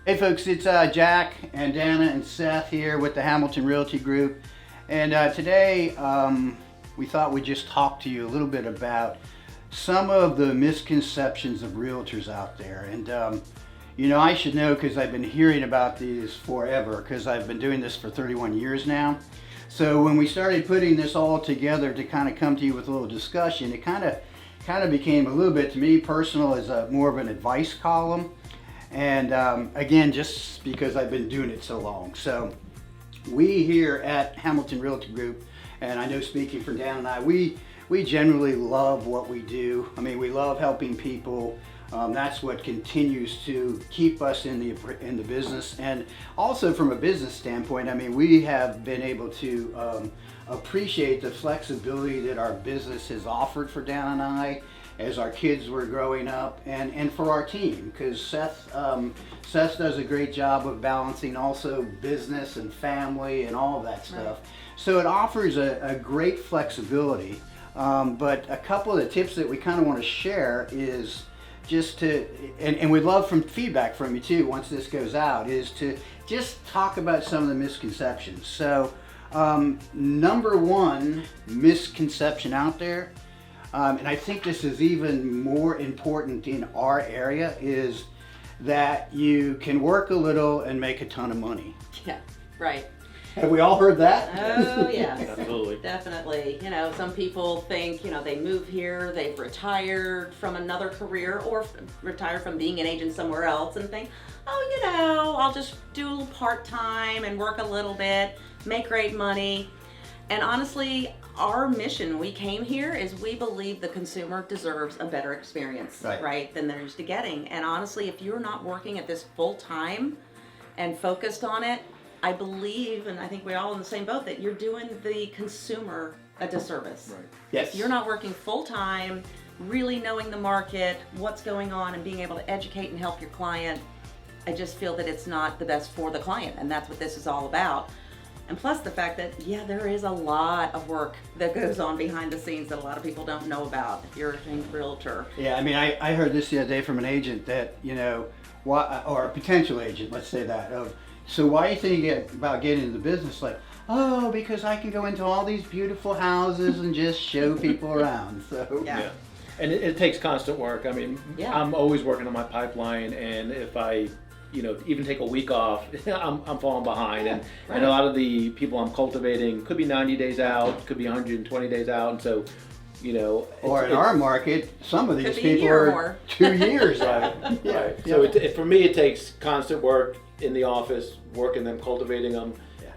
Hey folks, it's Jack and Dana and Seth here with the Hamilton Realty Group. And today we thought we'd just talk to you a little bit about some of the misconceptions of realtors out there. And you know, I should know because I've been hearing about these forever because I've been doing this for 31 years now. So when we started putting this all together to kind of come to you with a little discussion, it kind of became a little bit, to me personal, as more of an advice column. And again, just because I've been doing it so long. So we here at Hamilton Realty Group, and I know speaking for Dan and I, we generally love what we do. I mean, we love helping people. That's what continues to keep us in the business. And also from a business standpoint, I mean, we have been able to appreciate the flexibility that our business has offered for Dan and I as our kids were growing up, and for our team, because Seth does a great job of balancing also business and family and all of that stuff. Right. So it offers a great flexibility. But a couple of the tips that we kind of want to share is just to, and we'd love from feedback from you too once this goes out, is to just talk about some of the misconceptions. So number one misconception out there, and I think this is even more important in our area, is that you can work a little and make a ton of money. Yeah, right. Have we all heard that? Oh, yes. Absolutely. Definitely. You know, some people think, you know, they move here, they've retired from another career or retired from being an agent somewhere else and think, oh, you know, I'll just do a little part-time and work a little bit, make great money. And honestly, our mission, we came here, is we believe the consumer deserves a better experience, right, than they're used to getting. And honestly, if you're not working at this full time and focused on it, I believe, and I think we're all in the same boat, that you're doing the consumer a disservice. Right. Yes. If you're not working full time, really knowing the market, what's going on, and being able to educate and help your client, I just feel that it's not the best for the client, and that's what this is all about. And plus the fact that, yeah, there is a lot of work that goes on behind the scenes that a lot of people don't know about if you're a realtor. Yeah, I mean, I heard this the other day from an agent that, you know, or a potential agent, let's say that, so why are you thinking about getting into the business? Like, oh, because I can go into all these beautiful houses and just show people around. So Yeah. And it takes constant work. I mean, Yeah. I'm always working on my pipeline, and if I, you know, even take a week off, I'm falling behind. And Right. a lot of the people I'm cultivating could be 90 days out, could be 120 days out, and so, you know. Or in our market, some of these Could be a people year or are more. 2 years out. Yeah. Right. So for me, it takes constant work in the office, working them, cultivating them,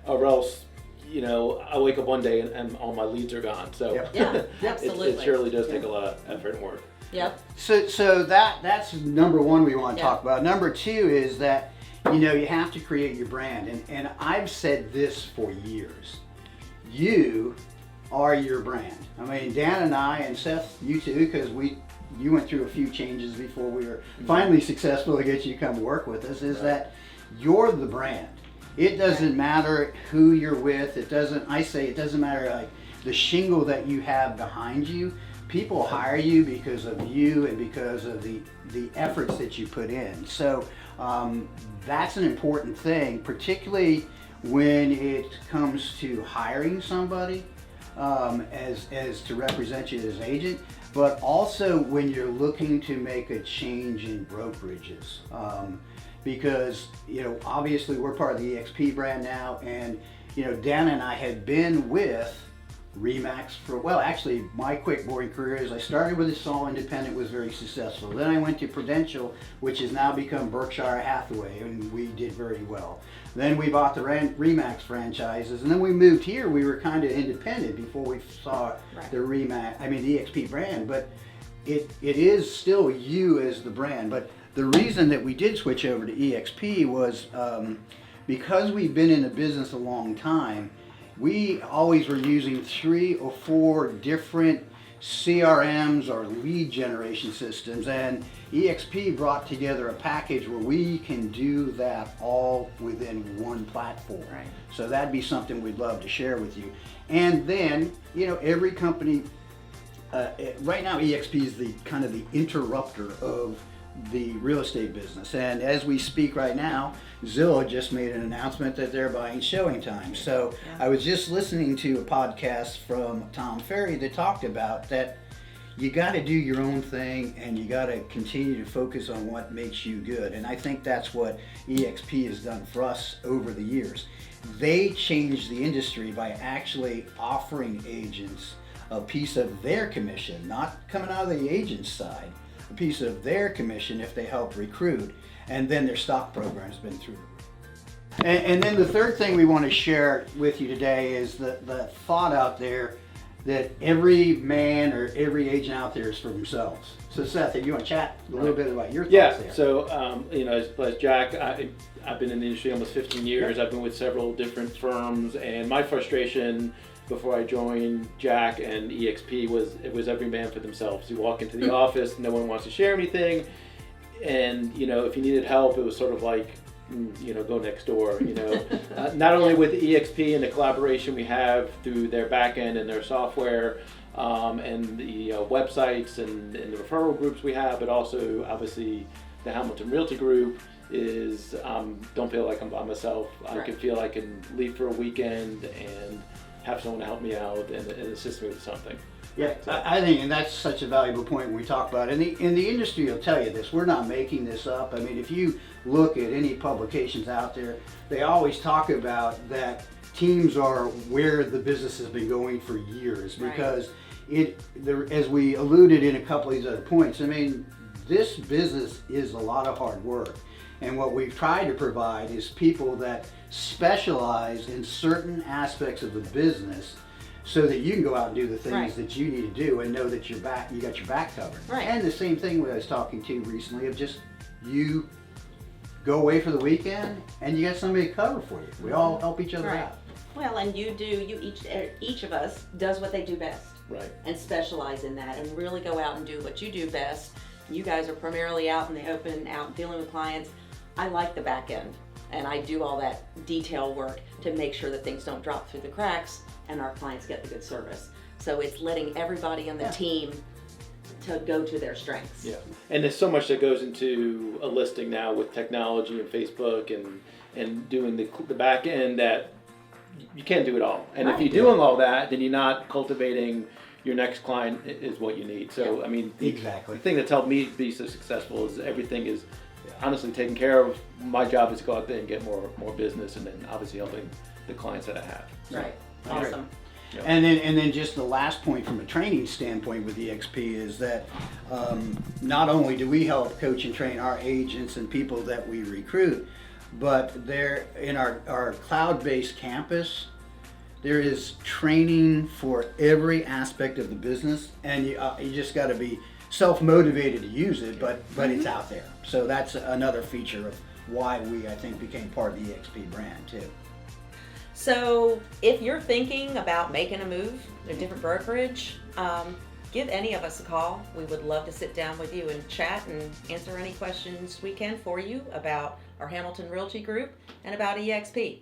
or else, you know, I wake up one day and all my leads are gone. So Yep. Yeah, it absolutely. surely does take a lot of effort and work. Yep. So that's number one we want to Yeah. talk about. Number two is that, you know, you have to create your brand. And I've said this for years. You are your brand. I mean, Dan and I, and Seth, you too, because you went through a few changes before we were finally successful to get you to come work with us, is that you're the brand. It doesn't matter who you're with. It doesn't matter like the shingle that you have behind you. People hire you because of you and because of the efforts that you put in. So that's an important thing, particularly when it comes to hiring somebody as to represent you as agent, but also when you're looking to make a change in brokerages. Because, you know, obviously we're part of the EXP brand now, and, you know, Dan and I had been with RE/MAX for, well, actually my quick boring career is I started with a small independent, was very successful. Then I went to Prudential, which has now become Berkshire Hathaway, and we did very well. Then we bought the RE/MAX franchises, and then we moved here. We were kind of independent before we saw the EXP brand, but it is still you as the brand. But the reason that we did switch over to EXP was because we've been in the business a long time. We always were using 3 or 4 different CRMs or lead generation systems, and EXP brought together a package where we can do that all within one platform. Right. So that'd be something we'd love to share with you. And then, you know, every company, right now EXP is the kind of the interrupter of the real estate business. And as we speak right now, Zillow just made an announcement that they're buying Showing Time. So I was just listening to a podcast from Tom Ferry that talked about that you got to do your own thing and you got to continue to focus on what makes you good. And I think that's what EXP has done for us over the years. They changed the industry by actually offering agents a piece of their commission, not coming out of the agent's side, a piece of their commission if they help recruit. And then their stock program's been through the roof. And then the third thing we want to share with you today is the thought out there that every man or every agent out there is for themselves. So Seth, if you want to chat a little bit about your thoughts there. So as Jack, I've been in the industry almost 15 years. I've been with several different firms, and my frustration before I joined Jack and EXP was it was every man for themselves. You walk into the office, no one wants to share anything, and if you needed help, it was sort of like go next door. Not only with EXP and the collaboration we have through their back end and their software, and the websites and the referral groups we have, but also obviously the Hamilton Realty Group is don't feel like I'm by myself. I can feel I can leave for a weekend and have someone to help me out and assist me with something. Yeah, I think, and that's such a valuable point when we talk about it. And the industry will tell you this. We're not making this up. I mean, if you look at any publications out there, they always talk about that teams are where the business has been going for years because as we alluded in a couple of these other points, I mean, this business is a lot of hard work. And what we've tried to provide is people that specialize in certain aspects of the business so that you can go out and do the things that you need to do and know that you got your back covered. And the same thing I was talking to recently of just you go away for the weekend and you got somebody to cover for you. We all help each other out. Well, and each of us does what they do best. And specialize in that and really go out and do what you do best. You guys are primarily out in the open, out dealing with clients. I like the back end, and I do all that detail work to make sure that things don't drop through the cracks and our clients get the good service. So it's letting everybody on the team to go to their strengths. Yeah, and there's so much that goes into a listing now with technology and Facebook and doing the back end that you can't do it all. And if you're doing all that, then you're not cultivating your next client is what you need. So I mean, the thing that's helped me be so successful is everything is honestly taken care of. My job is to go out there and get more business, and then obviously helping the clients that I have. So, awesome. Yeah. And then just the last point from a training standpoint with EXP is that not only do we help coach and train our agents and people that we recruit, but they're in our cloud-based campus. There is training for every aspect of the business, and you just got to be self-motivated to use it, but it's out there. So that's another feature of why we, I think, became part of the EXP brand too. So if you're thinking about making a move to a different brokerage, give any of us a call. We would love to sit down with you and chat and answer any questions we can for you about our Hamilton Realty Group and about EXP.